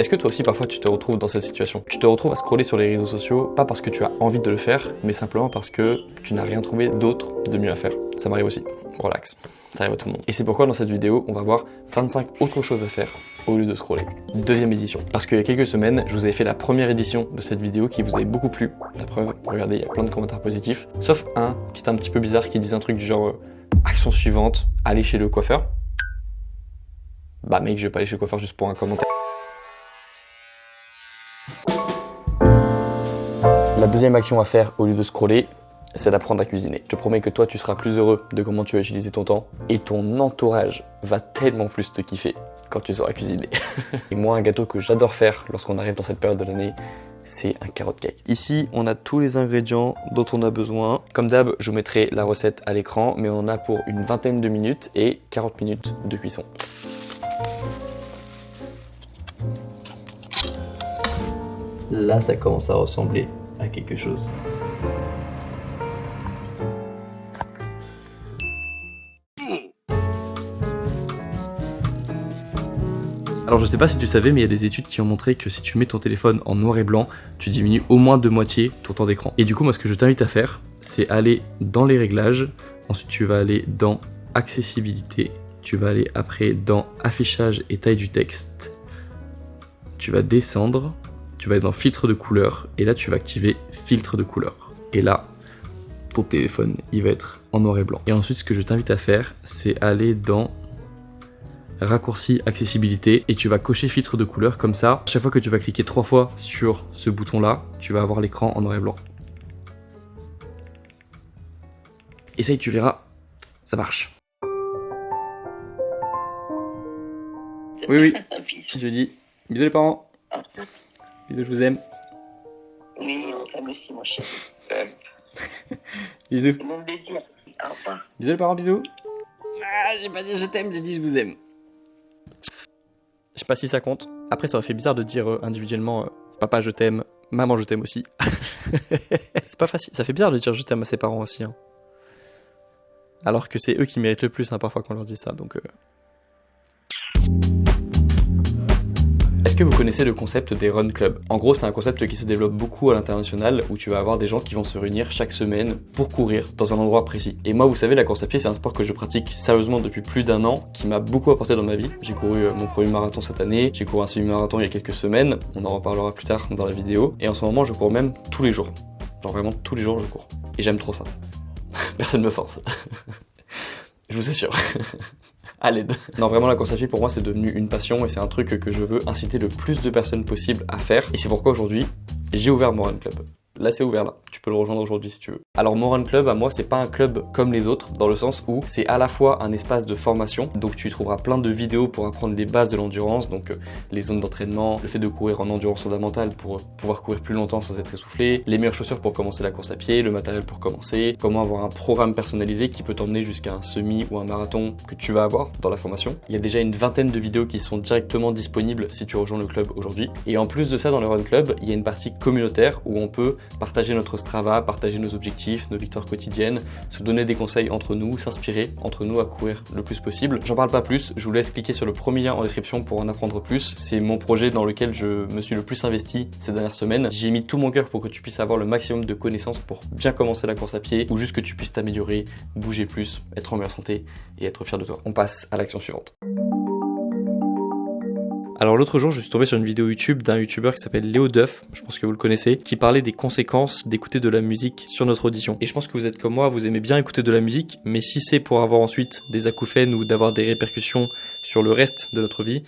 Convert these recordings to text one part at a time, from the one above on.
Est-ce que toi aussi parfois tu te retrouves dans cette situation? Tu te retrouves à scroller sur les réseaux sociaux, pas parce que tu as envie de le faire, mais simplement parce que tu n'as rien trouvé d'autre de mieux à faire. Ça m'arrive aussi, relax, ça arrive à tout le monde. Et c'est pourquoi dans cette vidéo, on va voir 25 autres choses à faire au lieu de scroller. Deuxième édition. Parce qu'il y a quelques semaines, je vous avais fait la première édition de cette vidéo qui vous avait beaucoup plu. La preuve, regardez, il y a plein de commentaires positifs. Sauf un qui est un petit peu bizarre, qui disait un truc du genre action suivante, aller chez le coiffeur. Bah mec, je vais pas aller chez le coiffeur juste pour un commentaire. La deuxième action à faire au lieu de scroller, c'est d'apprendre à cuisiner. Je te promets que toi, tu seras plus heureux de comment tu vas utiliser ton temps et ton entourage va tellement plus te kiffer quand tu sauras cuisiner. Et moi, un gâteau que j'adore faire lorsqu'on arrive dans cette période de l'année, c'est un carrot cake. Ici, on a tous les ingrédients dont on a besoin. Comme d'hab, je vous mettrai la recette à l'écran, mais on en a pour une vingtaine de minutes et 40 minutes de cuisson. Là, ça commence à ressembler à quelque chose. Alors je sais pas si tu savais, mais il y a des études qui ont montré que si tu mets ton téléphone en noir et blanc, tu diminues au moins de moitié ton temps d'écran. Et du coup, moi ce que je t'invite à faire, c'est aller dans les réglages, ensuite tu vas aller dans accessibilité, tu vas aller après dans affichage et taille du texte, tu vas descendre, tu vas aller dans filtre de couleur, et là tu vas activer filtre de couleur. Et là, ton téléphone, il va être en noir et blanc. Et ensuite, ce que je t'invite à faire, c'est aller dans raccourci accessibilité et tu vas cocher filtre de couleur comme ça. Chaque fois que tu vas cliquer 3 fois sur ce bouton là, tu vas avoir l'écran en noir et blanc. Essaye, tu verras, ça marche. Oui, je dis bisous les parents. Bisous, je vous aime. Oui, on t'aime aussi mon chéri. Bisous. Bon plaisir. Au revoir. Bisous les parents, bisous. Ah, j'ai pas dit je t'aime, j'ai dit je vous aime. Je sais pas si ça compte. Après, ça aurait fait bizarre de dire individuellement papa je t'aime, maman je t'aime aussi. C'est pas facile. Ça fait bizarre de dire je t'aime à ses parents aussi. Hein. Alors que c'est eux qui méritent le plus parfois quand on leur dit ça. Donc. Est-ce que vous connaissez le concept des run clubs? En gros, c'est un concept qui se développe beaucoup à l'international où tu vas avoir des gens qui vont se réunir chaque semaine pour courir dans un endroit précis. Et moi, vous savez, la course à pied, c'est un sport que je pratique sérieusement depuis plus d'1 an, qui m'a beaucoup apporté dans ma vie. J'ai couru mon premier marathon cette année, j'ai couru un semi-marathon il y a quelques semaines, on en reparlera plus tard dans la vidéo. Et en ce moment, je cours même tous les jours. Genre vraiment tous les jours, je cours. Et j'aime trop ça. Personne ne me force. Je vous assure. À l'aide. Non, vraiment, la course à pied, pour moi, c'est devenu une passion et c'est un truc que je veux inciter le plus de personnes possible à faire. Et c'est pourquoi aujourd'hui, j'ai ouvert mon Run Club. Là, c'est ouvert, là. Tu peux le rejoindre aujourd'hui si tu veux. Alors, mon Run Club, à moi, c'est pas un club comme les autres, dans le sens où c'est à la fois un espace de formation. Donc, tu y trouveras plein de vidéos pour apprendre les bases de l'endurance, donc les zones d'entraînement, le fait de courir en endurance fondamentale pour pouvoir courir plus longtemps sans être essoufflé, les meilleures chaussures pour commencer la course à pied, le matériel pour commencer, comment avoir un programme personnalisé qui peut t'emmener jusqu'à un semi ou un marathon que tu vas avoir dans la formation. Il y a déjà une vingtaine de vidéos qui sont directement disponibles si tu rejoins le club aujourd'hui. Et en plus de ça, dans le Run Club, il y a une partie communautaire où on peut partager notre Strava, partager nos objectifs, nos victoires quotidiennes, se donner des conseils entre nous, s'inspirer entre nous à courir le plus possible. J'en parle pas plus, je vous laisse cliquer sur le premier lien en description pour en apprendre plus. C'est mon projet dans lequel je me suis le plus investi ces dernières semaines. J'y ai mis tout mon cœur pour que tu puisses avoir le maximum de connaissances pour bien commencer la course à pied ou juste que tu puisses t'améliorer, bouger plus, être en meilleure santé et être fier de toi. On passe à l'action suivante. Alors l'autre jour, je suis tombé sur une vidéo YouTube d'un youtubeur qui s'appelle Léo Duff, je pense que vous le connaissez, qui parlait des conséquences d'écouter de la musique sur notre audition. Et je pense que vous êtes comme moi, vous aimez bien écouter de la musique, mais si c'est pour avoir ensuite des acouphènes ou d'avoir des répercussions sur le reste de notre vie,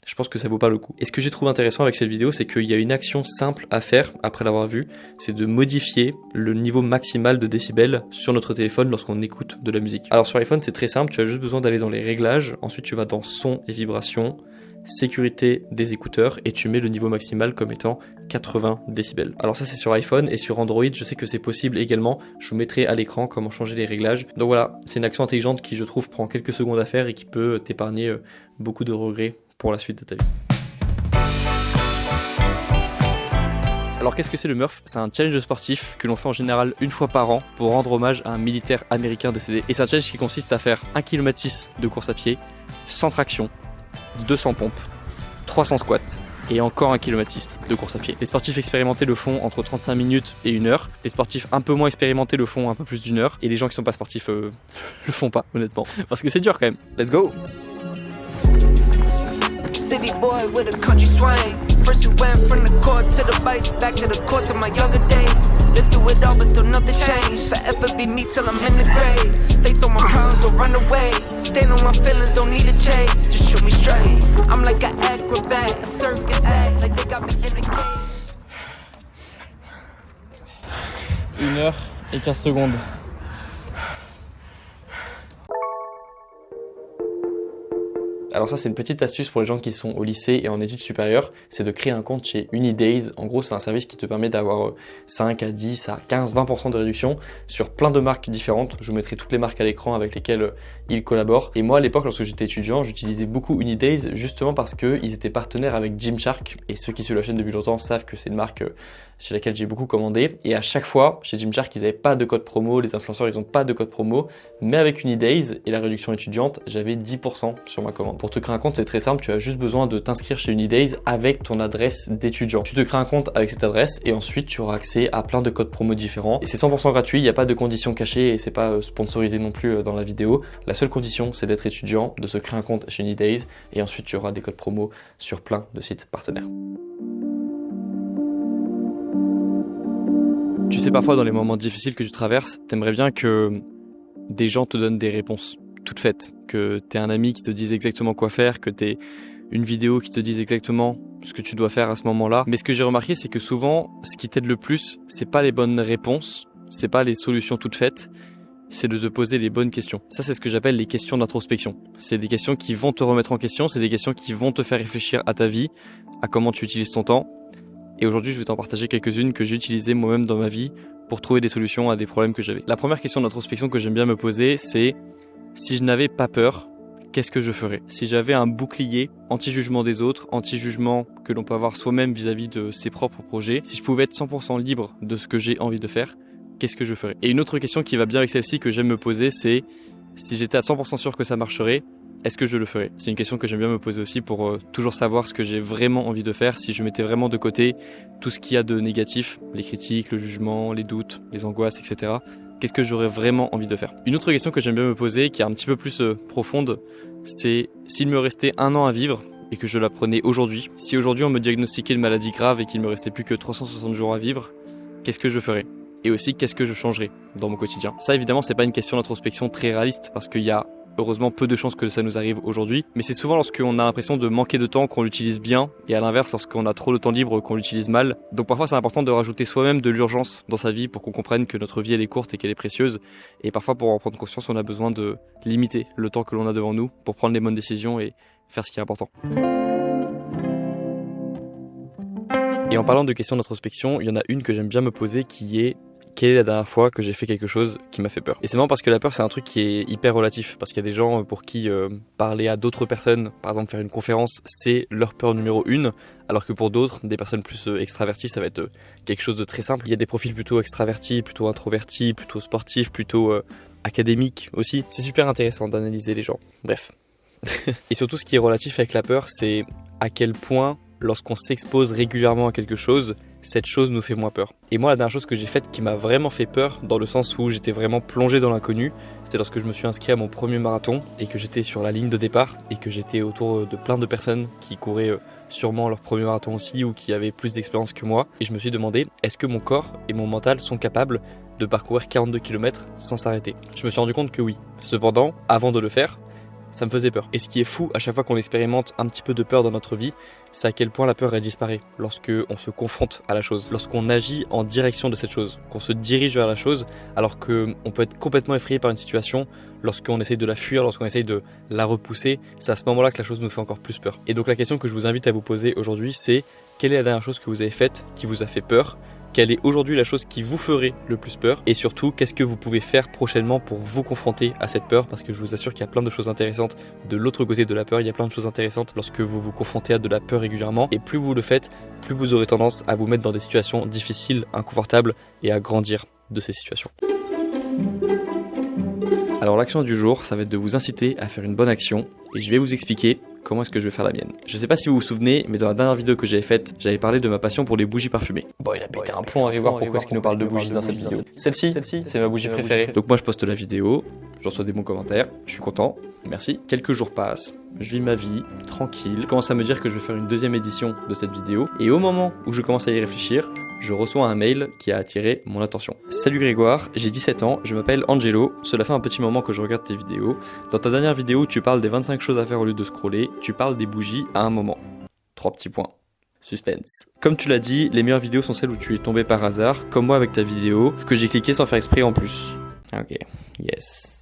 je pense que ça vaut pas le coup. Et ce que j'ai trouvé intéressant avec cette vidéo, c'est qu'il y a une action simple à faire après l'avoir vue, c'est de modifier le niveau maximal de décibels sur notre téléphone lorsqu'on écoute de la musique. Alors sur iPhone, c'est très simple, tu as juste besoin d'aller dans les réglages, ensuite tu vas dans son et vibrations, sécurité des écouteurs et tu mets le niveau maximal comme étant 80 décibels. Alors ça c'est sur iPhone et sur Android je sais que c'est possible également, je vous mettrai à l'écran comment changer les réglages. Donc voilà, c'est une action intelligente qui je trouve prend quelques secondes à faire et qui peut t'épargner beaucoup de regrets pour la suite de ta vie. Alors qu'est-ce que c'est le Murph? C'est un challenge sportif que l'on fait en général une fois par an pour rendre hommage à un militaire américain décédé. Et c'est un challenge qui consiste à faire 1,6 km de course à pied, sans traction, 200 pompes, 300 squats et encore 1,6 km de course à pied. Les sportifs expérimentés le font entre 35 minutes et 1 heure. Les sportifs un peu moins expérimentés le font un peu plus d'1 heure. Et les gens qui sont pas sportifs le font pas, honnêtement. Parce que c'est dur quand même. Let's go! City boy with a country swing. First we went from the court to the bikes, back to the courts of my younger days. Lived through it all, but still nothing changed. Forever be me till I'm in the grave. Face on my problems, don't run away. Stand on my feelings, don't need a chase. Just shoot me straight. I'm like an acrobat, a circus act, like they got me in the cage. 1 heure et 15 secondes. Alors ça, c'est une petite astuce pour les gens qui sont au lycée et en études supérieures, c'est de créer un compte chez Unidays. En gros, c'est un service qui te permet d'avoir 5 à 10 à 15, 20% de réduction sur plein de marques différentes. Je vous mettrai toutes les marques à l'écran avec lesquelles ils collaborent. Et moi, à l'époque, lorsque j'étais étudiant, j'utilisais beaucoup Unidays justement parce qu'ils étaient partenaires avec Gymshark. Et ceux qui suivent la chaîne depuis longtemps savent que c'est une marque chez laquelle j'ai beaucoup commandé. Et à chaque fois, chez Gymshark, ils n'avaient pas de code promo, les influenceurs, ils n'ont pas de code promo. Mais avec Unidays et la réduction étudiante, j'avais 10% sur ma commande. Pour te créer un compte, c'est très simple, tu as juste besoin de t'inscrire chez Unidays avec ton adresse d'étudiant. Tu te crées un compte avec cette adresse et ensuite tu auras accès à plein de codes promo différents. Et c'est 100% gratuit, il n'y a pas de conditions cachées et c'est pas sponsorisé non plus dans la vidéo. La seule condition, c'est d'être étudiant, de se créer un compte chez Unidays et ensuite tu auras des codes promo sur plein de sites partenaires. Tu sais, parfois dans les moments difficiles que tu traverses, t'aimerais bien que des gens te donnent des réponses toutes faites, que t'aies un ami qui te dise exactement quoi faire, que t'aies une vidéo qui te dise exactement ce que tu dois faire à ce moment-là. Mais ce que j'ai remarqué, c'est que souvent, ce qui t'aide le plus, c'est pas les bonnes réponses, c'est pas les solutions toutes faites, c'est de te poser les bonnes questions. Ça, c'est ce que j'appelle les questions d'introspection. C'est des questions qui vont te remettre en question, c'est des questions qui vont te faire réfléchir à ta vie, à comment tu utilises ton temps. Et aujourd'hui, je vais t'en partager quelques-unes que j'ai utilisées moi-même dans ma vie pour trouver des solutions à des problèmes que j'avais. La première question d'introspection que j'aime bien me poser, c'est: si je n'avais pas peur, qu'est-ce que je ferais? Si j'avais un bouclier anti-jugement des autres, anti-jugement que l'on peut avoir soi-même vis-à-vis de ses propres projets, si je pouvais être 100% libre de ce que j'ai envie de faire, qu'est-ce que je ferais? Et une autre question qui va bien avec celle-ci que j'aime me poser, c'est: si j'étais à 100% sûr que ça marcherait, est-ce que je le ferais? C'est une question que j'aime bien me poser aussi pour toujours savoir ce que j'ai vraiment envie de faire, si je mettais vraiment de côté tout ce qu'il y a de négatif, les critiques, le jugement, les doutes, les angoisses, etc. Qu'est-ce que j'aurais vraiment envie de faire? Une autre question que j'aime bien me poser, qui est un petit peu plus profonde, c'est: s'il me restait 1 an à vivre et que je la prenais aujourd'hui, si aujourd'hui on me diagnostiquait une maladie grave et qu'il me restait plus que 360 jours à vivre, qu'est-ce que je ferais? Et aussi, qu'est-ce que je changerais dans mon quotidien? Ça, évidemment, c'est pas une question d'introspection très réaliste parce qu'il y a heureusement peu de chances que ça nous arrive aujourd'hui, mais c'est souvent lorsqu'on a l'impression de manquer de temps qu'on l'utilise bien, et à l'inverse lorsqu'on a trop de temps libre qu'on l'utilise mal. Donc parfois c'est important de rajouter soi-même de l'urgence dans sa vie pour qu'on comprenne que notre vie elle est courte et qu'elle est précieuse, et parfois pour en prendre conscience on a besoin de limiter le temps que l'on a devant nous pour prendre les bonnes décisions et faire ce qui est important. Et en parlant de questions d'introspection, il y en a une que j'aime bien me poser qui est: quelle est la dernière fois que j'ai fait quelque chose qui m'a fait peur? Et c'est marrant parce que la peur, c'est un truc qui est hyper relatif. Parce qu'il y a des gens pour qui parler à d'autres personnes, par exemple faire une conférence, c'est leur peur numéro 1. Alors que pour d'autres, des personnes plus extraverties, ça va être quelque chose de très simple. Il y a des profils plutôt extravertis, plutôt introvertis, plutôt sportifs, plutôt académiques aussi. C'est super intéressant d'analyser les gens. Bref. Et surtout, ce qui est relatif avec la peur, c'est à quel point, lorsqu'on s'expose régulièrement à quelque chose, cette chose nous fait moins peur. Et moi, la dernière chose que j'ai faite qui m'a vraiment fait peur, dans le sens où j'étais vraiment plongé dans l'inconnu, c'est lorsque je me suis inscrit à mon premier marathon et que j'étais sur la ligne de départ et que j'étais autour de plein de personnes qui couraient sûrement leur premier marathon aussi ou qui avaient plus d'expérience que moi. Et je me suis demandé, est-ce que mon corps et mon mental sont capables de parcourir 42 km sans s'arrêter? Je me suis rendu compte que oui. Cependant, avant de le faire, ça me faisait peur. Et ce qui est fou, à chaque fois qu'on expérimente un petit peu de peur dans notre vie, c'est à quel point la peur elle disparaît lorsqu'on se confronte à la chose, lorsqu'on agit en direction de cette chose, qu'on se dirige vers la chose, alors qu'on peut être complètement effrayé par une situation lorsqu'on essaye de la fuir, lorsqu'on essaye de la repousser. C'est à ce moment-là que la chose nous fait encore plus peur. Et donc la question que je vous invite à vous poser aujourd'hui, c'est: quelle est la dernière chose que vous avez faite qui vous a fait peur? Quelle est aujourd'hui la chose qui vous ferait le plus peur? Et surtout, qu'est-ce que vous pouvez faire prochainement pour vous confronter à cette peur? Parce que je vous assure qu'il y a plein de choses intéressantes de l'autre côté de la peur. Il y a plein de choses intéressantes lorsque vous vous confrontez à de la peur régulièrement. Et plus vous le faites, plus vous aurez tendance à vous mettre dans des situations difficiles, inconfortables et à grandir de ces situations. Alors l'action du jour, ça va être de vous inciter à faire une bonne action. Et je vais vous expliquer comment est-ce que je vais faire la mienne. Je sais pas si vous vous souvenez, mais dans la dernière vidéo que j'avais faite, j'avais parlé de ma passion pour les bougies parfumées. Bon, il a pété un plomb à revoir pourquoi est-ce qu'il nous parle de bougies dans cette vidéo. Celle-ci, c'est ma bougie préférée. Donc moi je poste la vidéo, j'en reçois des bons commentaires, je suis content, merci. Quelques jours passent, je vis ma vie, tranquille. Je commence à me dire que je vais faire une deuxième édition de cette vidéo. Et au moment où je commence à y réfléchir, je reçois un mail qui a attiré mon attention. Salut Grégoire, j'ai 17 ans, je m'appelle Angelo, cela fait un petit moment que je regarde tes vidéos. Dans ta dernière vidéo, tu parles des 25 choses à faire au lieu de scroller, tu parles des bougies à un moment. 3 petits points. Suspense. Comme tu l'as dit, les meilleures vidéos sont celles où tu es tombé par hasard, comme moi avec ta vidéo, que j'ai cliqué sans faire exprès en plus. Ok, yes.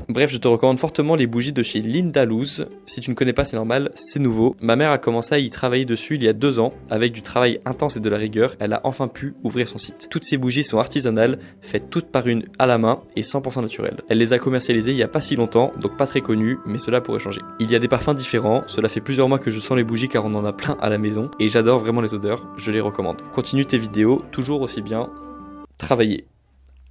Bref, je te recommande fortement les bougies de chez Lindaluz. Si tu ne connais pas, c'est normal, c'est nouveau. Ma mère a commencé à y travailler dessus il y a 2 ans. Avec du travail intense et de la rigueur, elle a enfin pu ouvrir son site. Toutes ces bougies sont artisanales, faites toutes par une à la main et 100% naturelles. Elle les a commercialisées il y a pas si longtemps, donc pas très connues, mais cela pourrait changer. Il y a des parfums différents, cela fait plusieurs mois que je sens les bougies car on en a plein à la maison et j'adore vraiment les odeurs, je les recommande. Continue tes vidéos, toujours aussi bien travaillé.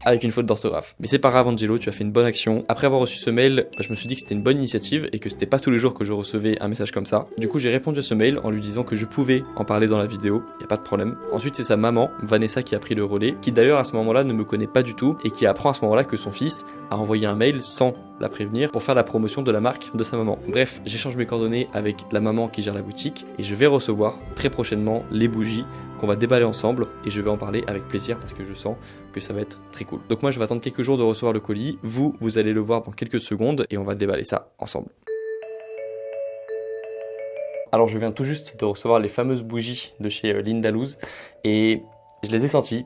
Avec une faute d'orthographe. Mais c'est pas grave Angelo, tu as fait une bonne action. Après avoir reçu ce mail, je me suis dit que c'était une bonne initiative et que c'était pas tous les jours que je recevais un message comme ça. Du coup j'ai répondu à ce mail en lui disant que je pouvais en parler dans la vidéo, y a pas de problème. Ensuite c'est sa maman, Vanessa, qui a pris le relais, qui d'ailleurs à ce moment-là ne me connaît pas du tout et qui apprend à ce moment-là que son fils a envoyé un mail sans la prévenir pour faire la promotion de la marque de sa maman. Bref, j'échange mes coordonnées avec la maman qui gère la boutique et je vais recevoir très prochainement les bougies qu'on va déballer ensemble et je vais en parler avec plaisir parce que je sens que ça va être très cool. Donc moi je vais attendre quelques jours de recevoir le colis, vous allez le voir dans quelques secondes et on va déballer ça ensemble. Alors je viens tout juste de recevoir les fameuses bougies de chez Lindaluz et je les ai senties.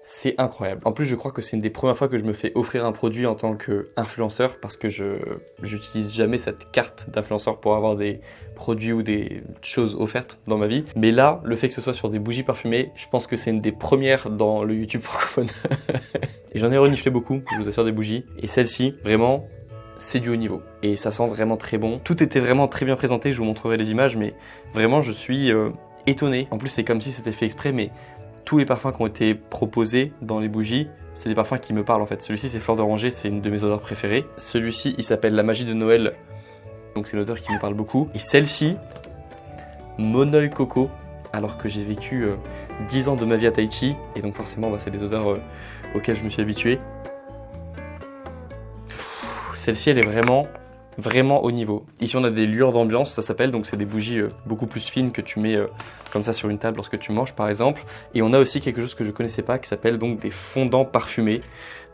C'est incroyable. En plus, je crois que c'est une des premières fois que je me fais offrir un produit en tant qu'influenceur parce que je n'utilise jamais cette carte d'influenceur pour avoir des produits ou des choses offertes dans ma vie. Mais là, le fait que ce soit sur des bougies parfumées, je pense que c'est une des premières dans le YouTube francophone. Et j'en ai reniflé beaucoup, je vous assure, des bougies. Et celle-ci, vraiment, c'est du haut niveau. Et ça sent vraiment très bon. Tout était vraiment très bien présenté, je vous montrerai les images, mais vraiment, je suis étonné. En plus, c'est comme si c'était fait exprès, mais tous les parfums qui ont été proposés dans les bougies, c'est des parfums qui me parlent en fait. Celui-ci c'est Fleur d'Oranger, c'est une de mes odeurs préférées. Celui-ci il s'appelle La Magie de Noël, donc c'est une odeur qui me parle beaucoup. Et celle-ci, Mon Oeil Coco, alors que j'ai vécu 10 ans de ma vie à Tahiti, et donc forcément c'est des odeurs auxquelles je me suis habitué. Celle-ci elle est vraiment haut niveau. Ici on a des lueurs d'ambiance, ça s'appelle, donc c'est des bougies beaucoup plus fines que tu mets comme ça sur une table lorsque tu manges par exemple. Et on a aussi quelque chose que je connaissais pas qui s'appelle donc des fondants parfumés.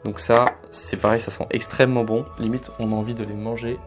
Donc ça, c'est pareil, ça sent extrêmement bon. Limite on a envie de les manger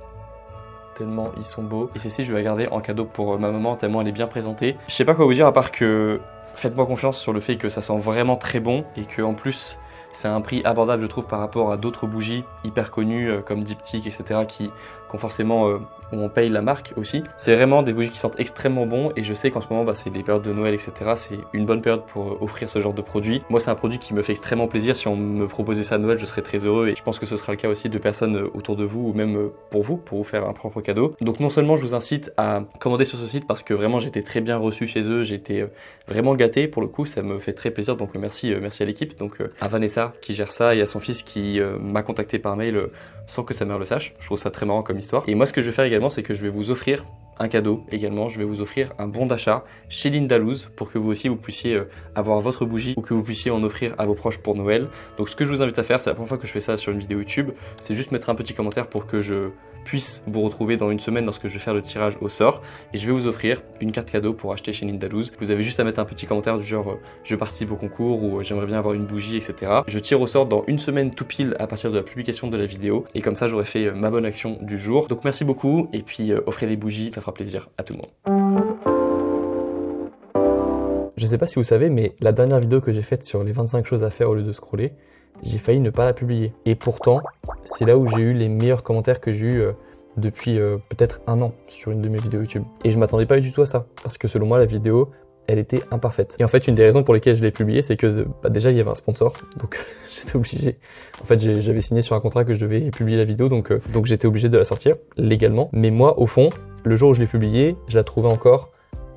tellement ils sont beaux. Et celle-ci je vais la garder en cadeau pour ma maman tellement elle est bien présentée. Je sais pas quoi vous dire à part que faites-moi confiance sur le fait que ça sent vraiment très bon et que en plus c'est un prix abordable je trouve par rapport à d'autres bougies hyper connues comme Diptyque etc. qui ont forcément où on paye la marque aussi. C'est vraiment des bougies qui sentent extrêmement bon et je sais qu'en ce moment c'est des périodes de Noël etc. C'est une bonne période pour offrir ce genre de produit. Moi c'est un produit qui me fait extrêmement plaisir, si on me proposait ça à Noël je serais très heureux et je pense que ce sera le cas aussi de personnes autour de vous ou même pour vous faire un propre cadeau. Donc non seulement je vous incite à commander sur ce site parce que vraiment j'ai été très bien reçu chez eux, j'ai été vraiment gâté pour le coup, ça me fait très plaisir donc merci à l'équipe, donc à Vanessa qui gère ça et à son fils qui m'a contacté par mail sans que sa mère le sache. Je trouve ça très marrant comme histoire. Et moi ce que je vais faire également c'est que je vais vous offrir un cadeau également, je vais vous offrir un bon d'achat chez Lindaluz pour que vous aussi vous puissiez avoir votre bougie ou que vous puissiez en offrir à vos proches pour Noël. Donc ce que je vous invite à faire, c'est la première fois que je fais ça sur une vidéo YouTube, c'est juste mettre un petit commentaire pour que je puisse vous retrouver dans une semaine lorsque je vais faire le tirage au sort et je vais vous offrir une carte cadeau pour acheter chez Lindaluz. Vous avez juste à mettre un petit commentaire du genre je participe au concours ou j'aimerais bien avoir une bougie etc. Je tire au sort dans une semaine tout pile à partir de la publication de la vidéo et comme ça j'aurai fait ma bonne action du jour. Donc merci beaucoup et puis offrez des bougies, ça fera plaisir à tout le monde. Je sais pas si vous savez mais la dernière vidéo que j'ai faite sur les 25 choses à faire au lieu de scroller, j'ai failli ne pas la publier. Et pourtant, c'est là où j'ai eu les meilleurs commentaires que j'ai eu depuis peut-être 1 an sur une de mes vidéos YouTube. Et je m'attendais pas du tout à ça, parce que selon moi, la vidéo, elle était imparfaite. Et en fait, une des raisons pour lesquelles je l'ai publiée, c'est que déjà, il y avait un sponsor, donc j'étais obligé. En fait, j'avais signé sur un contrat que je devais publier la vidéo, donc j'étais obligé de la sortir légalement. Mais moi, au fond, le jour où je l'ai publiée, je la trouvais encore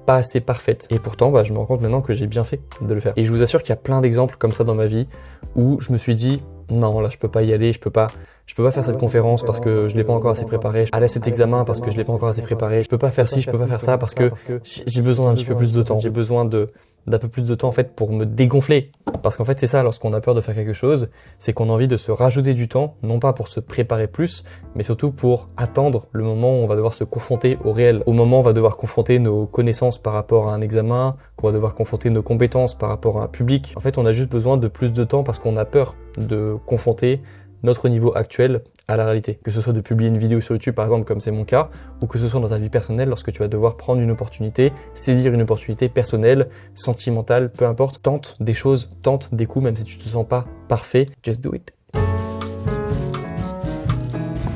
pas assez parfaite. Et pourtant, je me rends compte maintenant que j'ai bien fait de le faire. Et je vous assure qu'il y a plein d'exemples comme ça dans ma vie où je me suis dit non, là je peux pas y aller, je peux pas faire cette conférence parce que je l'ai pas encore assez préparé. Aller à cet examen parce que je l'ai pas encore assez préparé. Je peux pas faire ci, je peux pas faire ça parce que j'ai besoin d'un petit peu plus de temps. J'ai besoin d'un peu plus de temps en fait pour me dégonfler. Parce qu'en fait c'est ça, lorsqu'on a peur de faire quelque chose, c'est qu'on a envie de se rajouter du temps, non pas pour se préparer plus, mais surtout pour attendre le moment où on va devoir se confronter au réel. Au moment où on va devoir confronter nos connaissances par rapport à un examen, qu'on va devoir confronter nos compétences par rapport à un public. En fait on a juste besoin de plus de temps parce qu'on a peur de confronter notre niveau actuel à la réalité. Que ce soit de publier une vidéo sur YouTube par exemple comme c'est mon cas, ou que ce soit dans ta vie personnelle lorsque tu vas devoir prendre une opportunité, saisir une opportunité personnelle, sentimentale, peu importe. Tente des choses, tente des coups même si tu te sens pas parfait. Just do it.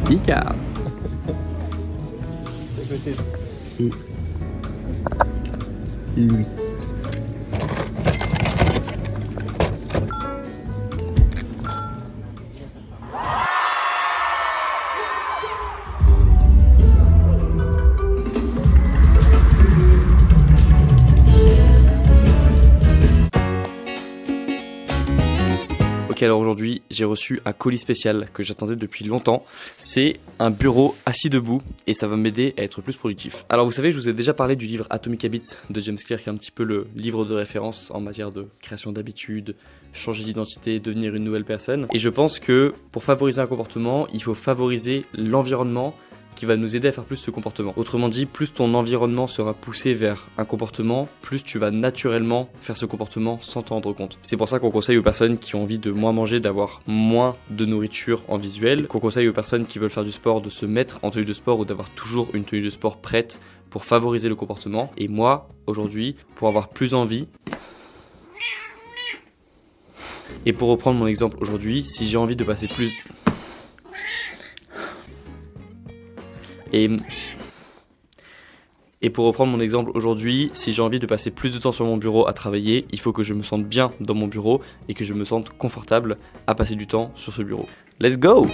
Picard. C'est lui. Ok, alors aujourd'hui, j'ai reçu un colis spécial que j'attendais depuis longtemps. C'est un bureau assis debout et ça va m'aider à être plus productif. Alors vous savez, je vous ai déjà parlé du livre Atomic Habits de James Clear, qui est un petit peu le livre de référence en matière de création d'habitudes, changer d'identité, devenir une nouvelle personne. Et je pense que pour favoriser un comportement, il faut favoriser l'environnement qui va nous aider à faire plus ce comportement. Autrement dit, plus ton environnement sera poussé vers un comportement, plus tu vas naturellement faire ce comportement sans t'en rendre compte. C'est pour ça qu'on conseille aux personnes qui ont envie de moins manger, d'avoir moins de nourriture en visuel, qu'on conseille aux personnes qui veulent faire du sport de se mettre en tenue de sport ou d'avoir toujours une tenue de sport prête pour favoriser le comportement. Et moi, aujourd'hui, pour avoir plus envie, et pour reprendre mon exemple aujourd'hui, si j'ai envie de passer plus... Et pour reprendre mon exemple aujourd'hui, si j'ai envie de passer plus de temps sur mon bureau à travailler, il faut que je me sente bien dans mon bureau et que je me sente confortable à passer du temps sur ce bureau. Let's go!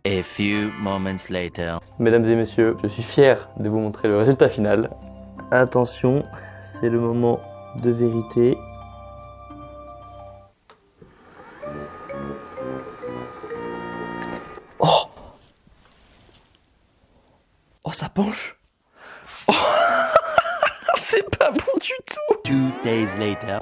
A few moments later. Mesdames et messieurs, je suis fier de vous montrer le résultat final. Attention, c'est le moment de vérité. Oh! Oh, ça penche! Oh! C'est pas bon du tout! 2 days later.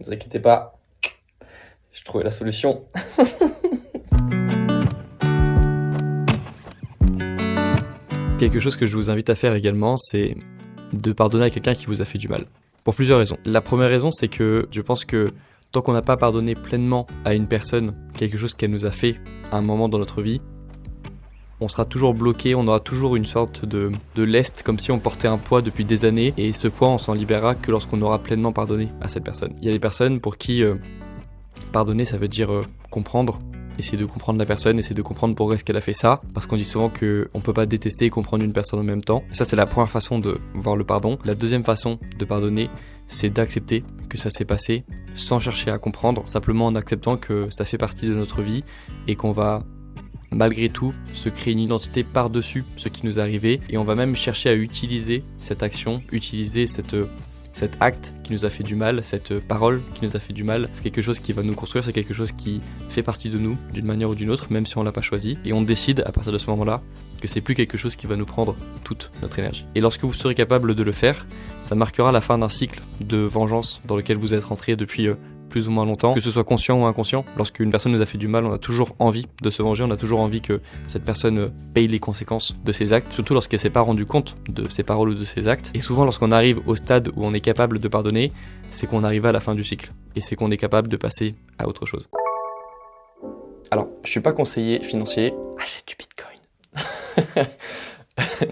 Ne vous inquiétez pas, j'ai trouvé la solution. Quelque chose que je vous invite à faire également, c'est de pardonner à quelqu'un qui vous a fait du mal. Pour plusieurs raisons. La première raison, c'est que je pense que tant qu'on n'a pas pardonné pleinement à une personne quelque chose qu'elle nous a fait à un moment dans notre vie, on sera toujours bloqué, on aura toujours une sorte de lest, comme si on portait un poids depuis des années, et ce poids, on s'en libérera que lorsqu'on aura pleinement pardonné à cette personne. Il y a des personnes pour qui pardonner, ça veut dire comprendre, essayer de comprendre la personne, essayer de comprendre pourquoi est-ce qu'elle a fait ça, parce qu'on dit souvent qu'on peut pas détester et comprendre une personne en même temps. Ça, c'est la première façon de voir le pardon. La deuxième façon de pardonner, c'est d'accepter que ça s'est passé, sans chercher à comprendre, simplement en acceptant que ça fait partie de notre vie, et qu'on va malgré tout se créer une identité par-dessus ce qui nous est arrivé, et on va même chercher à utiliser cette action, utiliser cet acte qui nous a fait du mal, cette parole qui nous a fait du mal. C'est quelque chose qui va nous construire, c'est quelque chose qui fait partie de nous d'une manière ou d'une autre, même si on l'a pas choisi, et on décide à partir de ce moment-là que c'est plus quelque chose qui va nous prendre toute notre énergie. Et lorsque vous serez capable de le faire, ça marquera la fin d'un cycle de vengeance dans lequel vous êtes rentré depuis plus ou moins longtemps, que ce soit conscient ou inconscient. Lorsqu'une personne nous a fait du mal, on a toujours envie de se venger, on a toujours envie que cette personne paye les conséquences de ses actes, surtout lorsqu'elle s'est pas rendue compte de ses paroles ou de ses actes. Et souvent lorsqu'on arrive au stade où on est capable de pardonner, c'est qu'on arrive à la fin du cycle et c'est qu'on est capable de passer à autre chose. Alors, je suis pas conseiller financier. Achète du Bitcoin.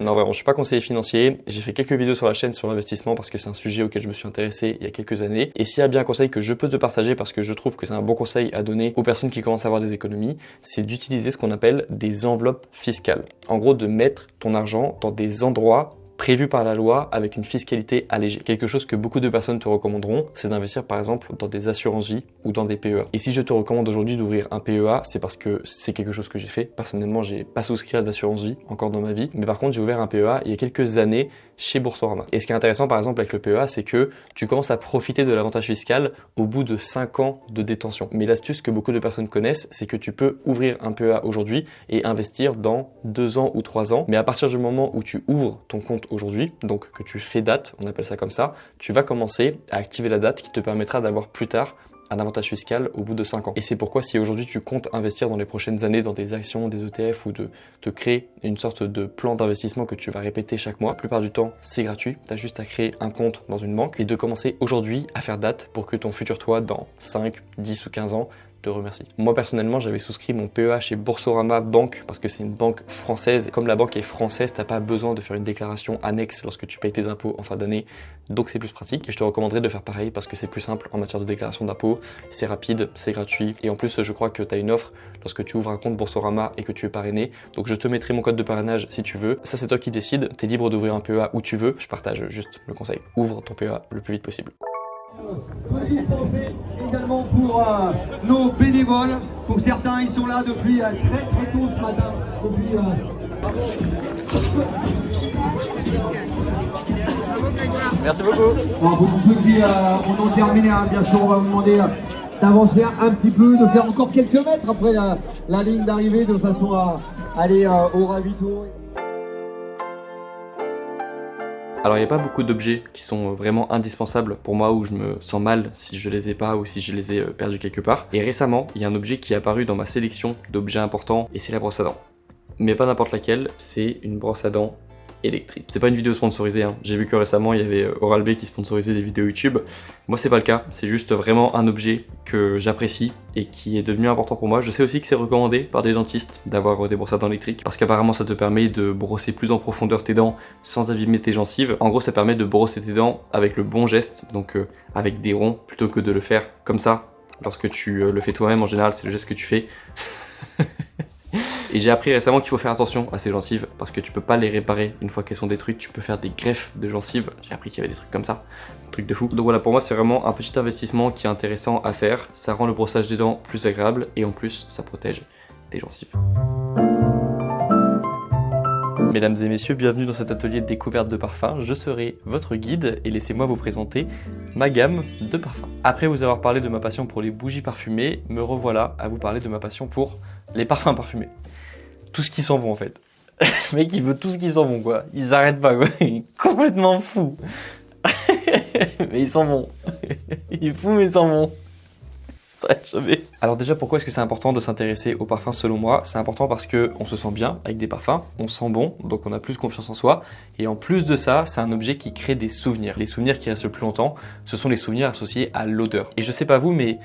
Non, vraiment, je suis pas conseiller financier. J'ai fait quelques vidéos sur la chaîne sur l'investissement parce que c'est un sujet auquel je me suis intéressé il y a quelques années. Et s'il y a bien un conseil que je peux te partager parce que je trouve que c'est un bon conseil à donner aux personnes qui commencent à avoir des économies, c'est d'utiliser ce qu'on appelle des enveloppes fiscales. En gros, de mettre ton argent dans des endroits prévu par la loi avec une fiscalité allégée. Quelque chose que beaucoup de personnes te recommanderont, c'est d'investir par exemple dans des assurances-vie ou dans des PEA. Et si je te recommande aujourd'hui d'ouvrir un PEA, c'est parce que c'est quelque chose que j'ai fait. Personnellement, j'ai pas souscrit à d'assurance-vie encore dans ma vie, mais par contre, j'ai ouvert un PEA il y a quelques années chez Boursorama. Et ce qui est intéressant par exemple avec le PEA, c'est que tu commences à profiter de l'avantage fiscal au bout de 5 ans de détention. Mais l'astuce que beaucoup de personnes connaissent, c'est que tu peux ouvrir un PEA aujourd'hui et investir dans 2 ans ou 3 ans. Mais à partir du moment où tu ouvres ton compte aujourd'hui, donc que tu fais date, on appelle ça comme ça, tu vas commencer à activer la date qui te permettra d'avoir plus tard un avantage fiscal au bout de 5 ans. Et c'est pourquoi si aujourd'hui tu comptes investir dans les prochaines années dans des actions, des ETF ou de te créer une sorte de plan d'investissement que tu vas répéter chaque mois, la plupart du temps c'est gratuit, tu as juste à créer un compte dans une banque et de commencer aujourd'hui à faire date pour que ton futur toi dans 5, 10 ou 15 ans te remercie. Moi personnellement j'avais souscrit mon PEA chez Boursorama Banque parce que c'est une banque française. Comme la banque est française, t'as pas besoin de faire une déclaration annexe lorsque tu payes tes impôts en fin d'année, donc c'est plus pratique. Et je te recommanderais de faire pareil parce que c'est plus simple en matière de déclaration d'impôts, c'est rapide, c'est gratuit et en plus je crois que tu as une offre lorsque tu ouvres un compte Boursorama et que tu es parrainé. Donc je te mettrai mon code de parrainage si tu veux. Ça c'est toi qui décides, tu es libre d'ouvrir un PEA où tu veux. Je partage juste le conseil, ouvre ton PEA le plus vite possible. Petite pensée également pour nos bénévoles. Pour certains, ils sont là depuis très tôt ce matin. Merci beaucoup. Alors, pour tous ceux qui ont terminé, bien sûr, on va vous demander d'avancer un petit peu, de faire encore quelques mètres après la ligne d'arrivée de façon à aller au ravito. Alors il n'y a pas beaucoup d'objets qui sont vraiment indispensables pour moi où je me sens mal si je les ai pas ou si je les ai perdus quelque part. Et récemment, il y a un objet qui est apparu dans ma sélection d'objets importants et c'est la brosse à dents. Mais pas n'importe laquelle, c'est une brosse à dents électrique. C'est pas une vidéo sponsorisée, hein. J'ai vu que récemment il y avait Oral-B qui sponsorisait des vidéos YouTube. Moi c'est pas le cas, c'est juste vraiment un objet que j'apprécie et qui est devenu important pour moi. Je sais aussi que c'est recommandé par des dentistes d'avoir des brosses à dents électriques parce qu'apparemment ça te permet de brosser plus en profondeur tes dents sans abîmer tes gencives. En gros ça permet de brosser tes dents avec le bon geste, donc avec des ronds plutôt que de le faire comme ça. Lorsque tu le fais toi-même en général c'est le geste que tu fais. Et j'ai appris récemment qu'il faut faire attention à ces gencives parce que tu peux pas les réparer une fois qu'elles sont détruites, tu peux faire des greffes de gencives. J'ai appris qu'il y avait des trucs comme ça, des trucs de fou. Donc voilà, pour moi c'est vraiment un petit investissement qui est intéressant à faire. Ça rend le brossage des dents plus agréable et en plus ça protège tes gencives. Mesdames et messieurs, bienvenue dans cet atelier de découverte de parfums. Je serai votre guide et laissez-moi vous présenter ma gamme de parfums. Après vous avoir parlé de ma passion pour les bougies parfumées, me revoilà à vous parler de ma passion pour les parfums parfumés. Tout ce qui sent bon en fait. Le mec il veut tout ce qui sent bon quoi. Il s'arrête pas quoi. Il est complètement fou. Mais il sent bon. Il est fou mais il sent bon. Ça s'arrête jamais. Alors déjà pourquoi est-ce que c'est important de s'intéresser aux parfums selon moi? C'est important parce qu'on se sent bien avec des parfums, on sent bon, donc on a plus confiance en soi. Et en plus de ça, c'est un objet qui crée des souvenirs. Les souvenirs qui restent le plus longtemps, ce sont les souvenirs associés à l'odeur. Et je sais pas vous mais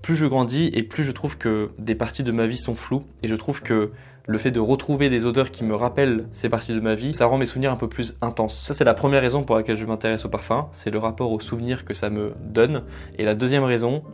plus je grandis et plus je trouve que des parties de ma vie sont floues. Et je trouve que le fait de retrouver des odeurs qui me rappellent ces parties de ma vie, ça rend mes souvenirs un peu plus intenses. Ça c'est la première raison pour laquelle je m'intéresse au parfum, c'est le rapport aux souvenirs que ça me donne. Et la deuxième raison,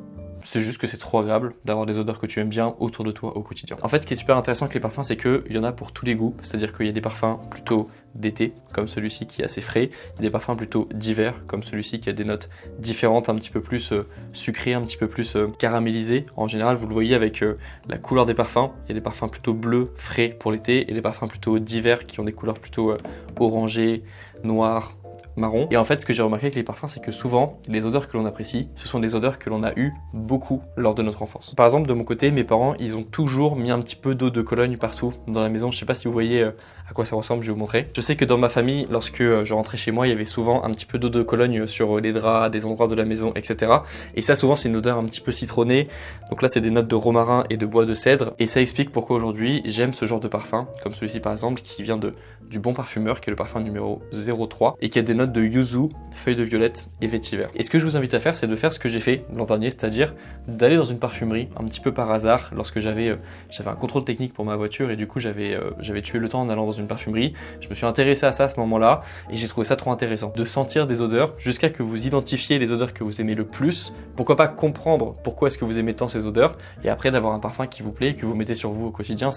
c'est juste que c'est trop agréable d'avoir des odeurs que tu aimes bien autour de toi au quotidien. En fait, ce qui est super intéressant avec les parfums, c'est qu'il y en a pour tous les goûts. C'est-à-dire qu'il y a des parfums plutôt d'été, comme celui-ci qui est assez frais. Il y a des parfums plutôt d'hiver, comme celui-ci qui a des notes différentes, un petit peu plus sucrées, un petit peu plus caramélisées. En général, vous le voyez avec la couleur des parfums. Il y a des parfums plutôt bleus, frais pour l'été, et des parfums plutôt d'hiver qui ont des couleurs plutôt orangées, noires, marron. Et en fait, ce que j'ai remarqué avec les parfums, c'est que souvent, les odeurs que l'on apprécie, ce sont des odeurs que l'on a eues beaucoup lors de notre enfance. Par exemple, de mon côté, mes parents, ils ont toujours mis un petit peu d'eau de Cologne partout dans la maison. Je sais pas si vous voyez à quoi ça ressemble, je vais vous montrer. Je sais que dans ma famille, lorsque je rentrais chez moi, il y avait souvent un petit peu d'eau de Cologne sur les draps, des endroits de la maison, etc. Et ça, souvent, c'est une odeur un petit peu citronnée. Donc là, c'est des notes de romarin et de bois de cèdre. Et ça explique pourquoi aujourd'hui, j'aime ce genre de parfum, comme celui-ci par exemple, qui vient du Bon Parfumeur, qui est le parfum numéro 03, et qui a des notes de yuzu, feuilles de violette et vétiver. Et ce que je vous invite à faire, c'est de faire ce que j'ai fait l'an dernier, c'est-à-dire d'aller dans une parfumerie, un petit peu par hasard, lorsque j'avais un contrôle technique pour ma voiture, et du coup j'avais tué le temps en allant dans une parfumerie. Je me suis intéressé à ça à ce moment-là, et j'ai trouvé ça trop intéressant, de sentir des odeurs, jusqu'à que vous identifiez les odeurs que vous aimez le plus, pourquoi pas comprendre pourquoi est-ce que vous aimez tant ces odeurs, et après d'avoir un parfum qui vous plaît, que vous mettez sur vous au quotidien.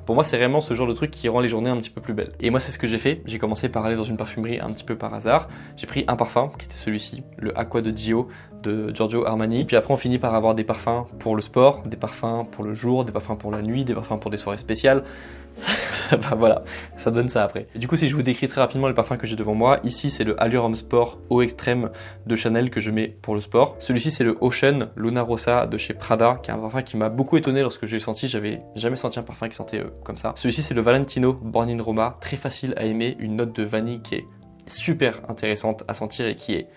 Pour moi, c'est vraiment ce genre de truc qui rend les journées un petit peu plus belles. Et moi, c'est ce que j'ai fait. J'ai commencé par aller dans une parfumerie un petit peu par hasard. J'ai pris un parfum qui était celui-ci, le Aqua de Gio de Giorgio Armani. Puis après, on finit par avoir des parfums pour le sport, des parfums pour le jour, des parfums pour la nuit, des parfums pour des soirées spéciales. Voilà, ça donne ça après. Et du coup, si je vous décris très rapidement les parfums que j'ai devant moi, ici c'est le Allure Homme Sport Eau Extrême de Chanel que je mets pour le sport. Celui-ci c'est le Ocean Luna Rossa de chez Prada, qui est un parfum qui m'a beaucoup étonné lorsque je l'ai senti. J'avais jamais senti un parfum qui sentait comme ça. Celui-ci c'est le Valentino Born in Roma, très facile à aimer, une note de vanille qui est super intéressante à sentir et qui est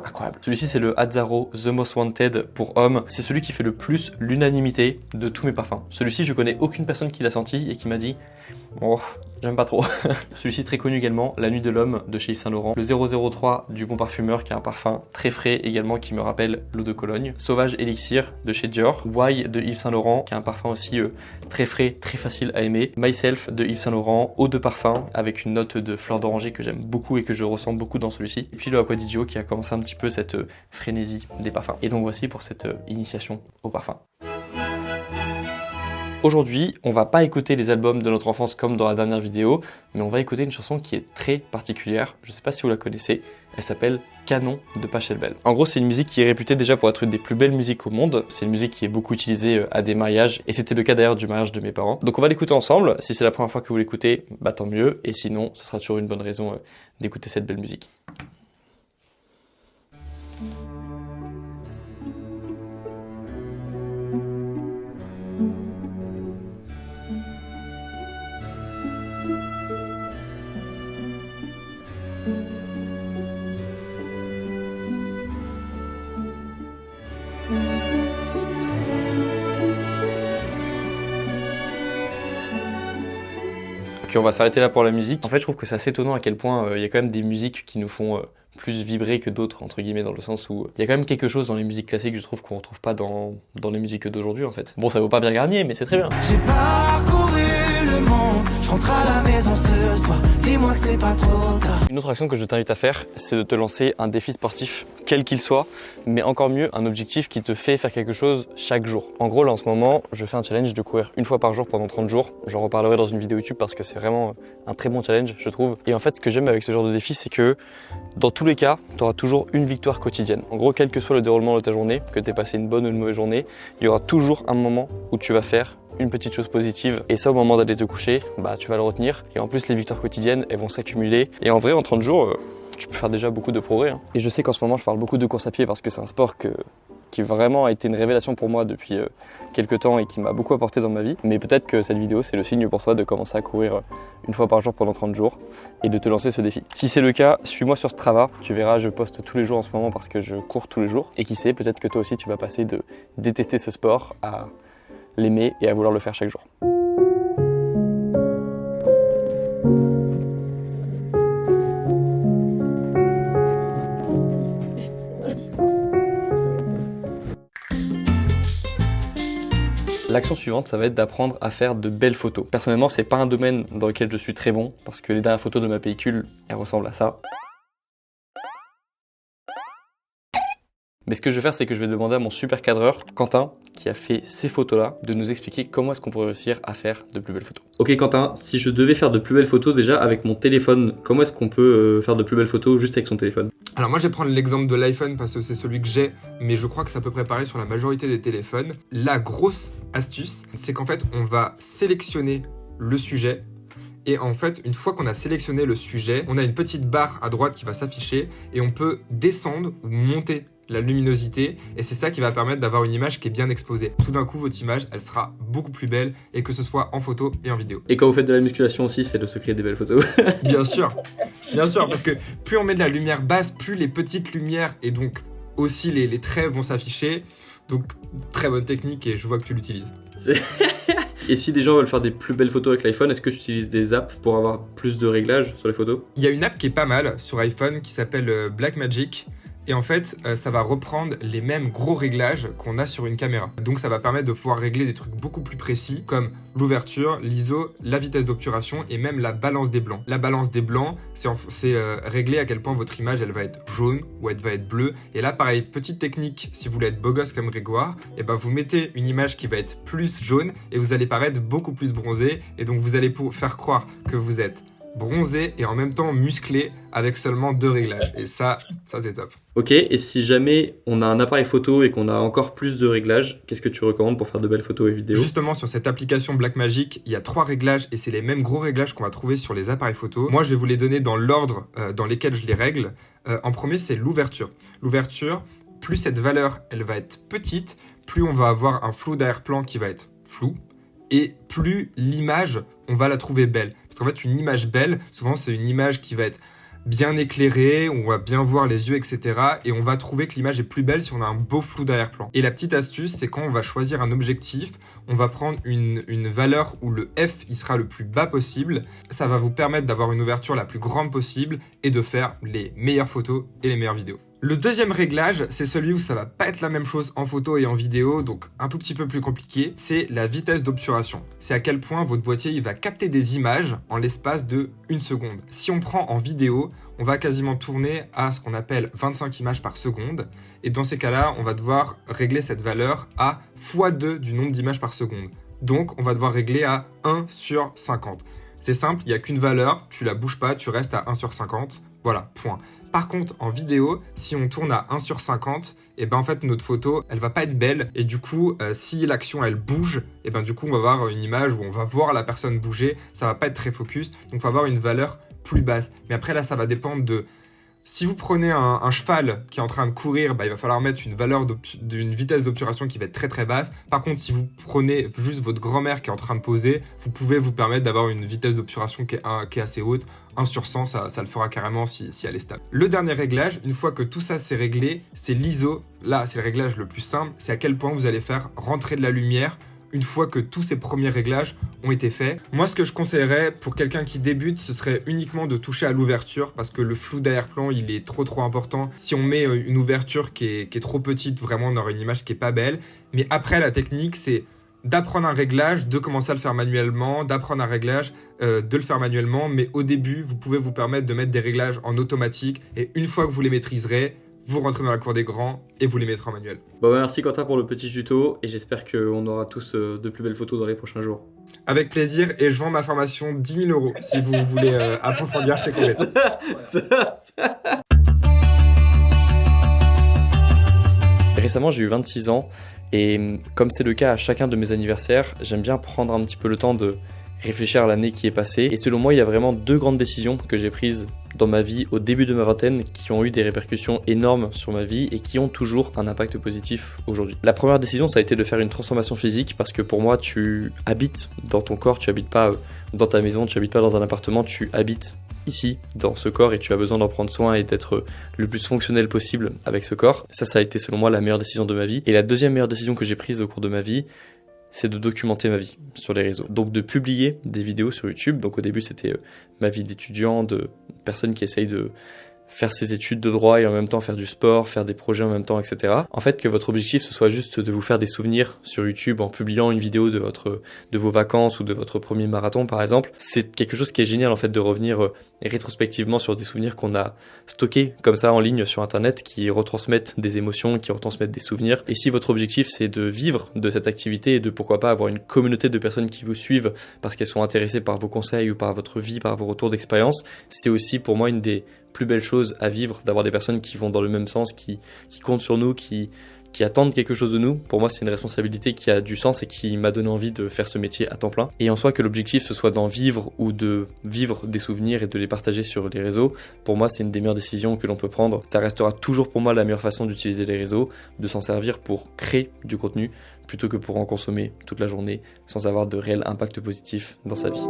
incroyable. Celui-ci c'est le Azzaro The Most Wanted pour homme. C'est celui qui fait le plus l'unanimité de tous mes parfums. Celui-ci, je connais aucune personne qui l'a senti et qui m'a dit oh, j'aime pas trop. Celui-ci très connu également, La Nuit de l'Homme de chez Yves Saint Laurent. Le 003 du Bon Parfumeur, qui est un parfum très frais également, qui me rappelle l'eau de Cologne. Sauvage Elixir de chez Dior. Why de Yves Saint Laurent, qui est un parfum aussi très frais, très facile à aimer. Myself de Yves Saint Laurent, eau de parfum avec une note de fleur d'oranger que j'aime beaucoup et que je ressens beaucoup dans celui-ci. Et puis le Aqua di Gio qui a commencé un petit peu cette frénésie des parfums. Et donc voici pour cette initiation au parfum. Aujourd'hui, on va pas écouter les albums de notre enfance comme dans la dernière vidéo, mais on va écouter une chanson qui est très particulière. Je sais pas si vous la connaissez. Elle s'appelle Canon de Pachelbel. En gros, c'est une musique qui est réputée déjà pour être une des plus belles musiques au monde. C'est une musique qui est beaucoup utilisée à des mariages, et c'était le cas d'ailleurs du mariage de mes parents. Donc on va l'écouter ensemble. Si c'est la première fois que vous l'écoutez, bah tant mieux. Et sinon, ce sera toujours une bonne raison d'écouter cette belle musique. Ok, on va s'arrêter là pour la musique. En fait, je trouve que c'est assez étonnant à quel point il y a quand même des musiques qui nous font plus vibrer que d'autres, entre guillemets, dans le sens où il y a quand même quelque chose dans les musiques classiques, je trouve, qu'on retrouve pas dans les musiques d'aujourd'hui, en fait. Bon, ça vaut pas bien gagner, mais c'est très bien. J'ai parcouru le monde, je rentre à la maison ce soir, dis-moi que c'est pas trop tard. Une autre action que je t'invite à faire, c'est de te lancer un défi sportif, quel qu'il soit, mais encore mieux, un objectif qui te fait faire quelque chose chaque jour. En gros, là, en ce moment, je fais un challenge de courir une fois par jour pendant 30 jours. J'en reparlerai dans une vidéo YouTube parce que c'est vraiment un très bon challenge, je trouve. Et en fait, ce que j'aime avec ce genre de défi, c'est que dans tous les cas, tu auras toujours une victoire quotidienne. En gros, quel que soit le déroulement de ta journée, que tu aies passé une bonne ou une mauvaise journée, il y aura toujours un moment où tu vas faire une petite chose positive. Et ça, au moment d'aller te coucher, bah, tu vas le retenir. Et en plus, les victoires quotidiennes, elles vont s'accumuler. Et en vrai, en 30 jours, tu peux faire déjà beaucoup de progrès. Et je sais qu'en ce moment, je parle beaucoup de course à pied parce que c'est un sport qui vraiment a été une révélation pour moi depuis quelques temps et qui m'a beaucoup apporté dans ma vie. Mais peut-être que cette vidéo, c'est le signe pour toi de commencer à courir une fois par jour pendant 30 jours et de te lancer ce défi. Si c'est le cas, suis-moi sur Strava. Tu verras, je poste tous les jours en ce moment parce que je cours tous les jours. Et qui sait, peut-être que toi aussi, tu vas passer de détester ce sport à l'aimer et à vouloir le faire chaque jour. L'action suivante, ça va être d'apprendre à faire de belles photos. Personnellement, c'est pas un domaine dans lequel je suis très bon parce que les dernières photos de ma pellicule, elles ressemblent à ça. Mais ce que je vais faire, c'est que je vais demander à mon super cadreur, Quentin, qui a fait ces photos-là, de nous expliquer comment est-ce qu'on pourrait réussir à faire de plus belles photos. Ok Quentin, si je devais faire de plus belles photos déjà avec mon téléphone, comment est-ce qu'on peut faire de plus belles photos juste avec son téléphone? Alors moi je vais prendre l'exemple de l'iPhone parce que c'est celui que j'ai, mais je crois que ça peut préparer sur la majorité des téléphones. La grosse astuce, c'est qu'en fait on va sélectionner le sujet Et en fait, une fois qu'on a sélectionné le sujet, on a une petite barre à droite qui va s'afficher et on peut descendre ou monter la luminosité et c'est ça qui va permettre d'avoir une image qui est bien exposée. Tout d'un coup, votre image, elle sera beaucoup plus belle et que ce soit en photo et en vidéo. Et quand vous faites de la musculation aussi, c'est le secret des belles photos. Bien sûr, parce que plus on met de la lumière basse, plus les petites lumières et donc aussi les traits vont s'afficher. Donc, très bonne technique et je vois que tu l'utilises. Et si des gens veulent faire des plus belles photos avec l'iPhone, est-ce que tu utilises des apps pour avoir plus de réglages sur les photos? Il y a une app qui est pas mal sur iPhone qui s'appelle Blackmagic. Et en fait, ça va reprendre les mêmes gros réglages qu'on a sur une caméra. Donc ça va permettre de pouvoir régler des trucs beaucoup plus précis, comme l'ouverture, l'ISO, la vitesse d'obturation et même la balance des blancs. La balance des blancs, c'est régler à quel point votre image, elle va être jaune ou elle va être bleue. Et là, pareil, petite technique, si vous voulez être beau gosse comme Grégoire, et ben vous mettez une image qui va être plus jaune et vous allez paraître beaucoup plus bronzé. Et donc vous allez faire croire que vous êtes bronzé et en même temps musclé avec seulement 2 réglages. Et ça c'est top. Ok, et si jamais on a un appareil photo et qu'on a encore plus de réglages, qu'est-ce que tu recommandes pour faire de belles photos et vidéos? Justement, sur cette application Blackmagic, il y a 3 réglages et c'est les mêmes gros réglages qu'on va trouver sur les appareils photo. Moi, je vais vous les donner dans l'ordre dans lesquels je les règle. En premier, c'est l'ouverture. L'ouverture, plus cette valeur, elle va être petite, plus on va avoir un flou d'arrière-plan qui va être flou. Et plus l'image, on va la trouver belle. Parce qu'en fait, une image belle, souvent, c'est une image qui va être bien éclairée, on va bien voir les yeux, etc. Et on va trouver que l'image est plus belle si on a un beau flou d'arrière-plan. Et la petite astuce, c'est quand on va choisir un objectif, on va prendre une valeur où le F, il sera le plus bas possible. Ça va vous permettre d'avoir une ouverture la plus grande possible et de faire les meilleures photos et les meilleures vidéos. Le deuxième réglage, c'est celui où ça va pas être la même chose en photo et en vidéo, donc un tout petit peu plus compliqué, c'est la vitesse d'obturation. C'est à quel point votre boîtier il va capter des images en l'espace de 1 seconde. Si on prend en vidéo, on va quasiment tourner à ce qu'on appelle 25 images par seconde, et dans ces cas-là, on va devoir régler cette valeur à x2 du nombre d'images par seconde. Donc, on va devoir régler à 1 sur 50. C'est simple, il n'y a qu'une valeur, tu la bouges pas, tu restes à 1 sur 50, voilà, point. Par contre, en vidéo, si on tourne à 1 sur 50, et ben en fait notre photo, elle va pas être belle et du coup, si l'action elle bouge, et ben du coup on va avoir une image où on va voir la personne bouger, ça va pas être très focus, donc il faut avoir une valeur plus basse. Mais après là, ça va dépendre de... Si vous prenez un cheval qui est en train de courir, bah, il va falloir mettre une valeur d'une vitesse d'obturation qui va être très très basse. Par contre, si vous prenez juste votre grand-mère qui est en train de poser, vous pouvez vous permettre d'avoir une vitesse d'obturation qui est assez haute. 1 sur 100, ça le fera carrément si elle est stable. Le dernier réglage, une fois que tout ça c'est réglé, c'est l'ISO. Là, c'est le réglage le plus simple. C'est à quel point vous allez faire rentrer de la lumière une fois que tous ces premiers réglages ont été faits. Moi, ce que je conseillerais pour quelqu'un qui débute, ce serait uniquement de toucher à l'ouverture parce que le flou d'arrière-plan, il est trop important. Si on met une ouverture qui est trop petite, vraiment, on aura une image qui est pas belle. Mais après, la technique, c'est d'apprendre un réglage, de commencer à le faire manuellement, d'apprendre un réglage, de le faire manuellement. Mais au début, vous pouvez vous permettre de mettre des réglages en automatique et une fois que vous les maîtriserez, vous rentrez dans la cour des grands et vous les mettrez en manuel. Bon, merci Quentin pour le petit tuto et j'espère qu'on aura tous de plus belles photos dans les prochains jours. Avec plaisir, et je vends ma formation 10 000 € si vous voulez approfondir ces compétences. Récemment, j'ai eu 26 ans et comme c'est le cas à chacun de mes anniversaires, j'aime bien prendre un petit peu le temps de réfléchir à l'année qui est passée. Et selon moi, il y a vraiment 2 grandes décisions que j'ai prises dans ma vie au début de ma vingtaine qui ont eu des répercussions énormes sur ma vie et qui ont toujours un impact positif aujourd'hui. La première décision, ça a été de faire une transformation physique parce que pour moi, tu habites dans ton corps, tu habites pas dans ta maison, tu habites pas dans un appartement, tu habites ici, dans ce corps, et tu as besoin d'en prendre soin et d'être le plus fonctionnel possible avec ce corps. Ça a été selon moi la meilleure décision de ma vie. Et la deuxième meilleure décision que j'ai prise au cours de ma vie, c'est de documenter ma vie sur les réseaux. Donc de publier des vidéos sur YouTube. Donc au début, c'était ma vie d'étudiant, de personne qui essaye de faire ses études de droit et en même temps faire du sport, faire des projets en même temps, etc. En fait, que votre objectif, ce soit juste de vous faire des souvenirs sur YouTube en publiant une vidéo de vos vacances ou de votre premier marathon, par exemple. C'est quelque chose qui est génial, en fait, de revenir rétrospectivement sur des souvenirs qu'on a stockés comme ça en ligne sur Internet, qui retransmettent des émotions, qui retransmettent des souvenirs. Et si votre objectif, c'est de vivre de cette activité et de, pourquoi pas, avoir une communauté de personnes qui vous suivent parce qu'elles sont intéressées par vos conseils ou par votre vie, par vos retours d'expérience, c'est aussi pour moi une des plus belles choses à vivre, d'avoir des personnes qui vont dans le même sens, qui comptent sur nous, qui qui attendent quelque chose de nous, pour moi c'est une responsabilité qui a du sens et qui m'a donné envie de faire ce métier à temps plein. Et en soi que l'objectif ce soit d'en vivre ou de vivre des souvenirs et de les partager sur les réseaux, pour moi c'est une des meilleures décisions que l'on peut prendre. Ça restera toujours pour moi la meilleure façon d'utiliser les réseaux, de s'en servir pour créer du contenu plutôt que pour en consommer toute la journée sans avoir de réel impact positif dans sa vie.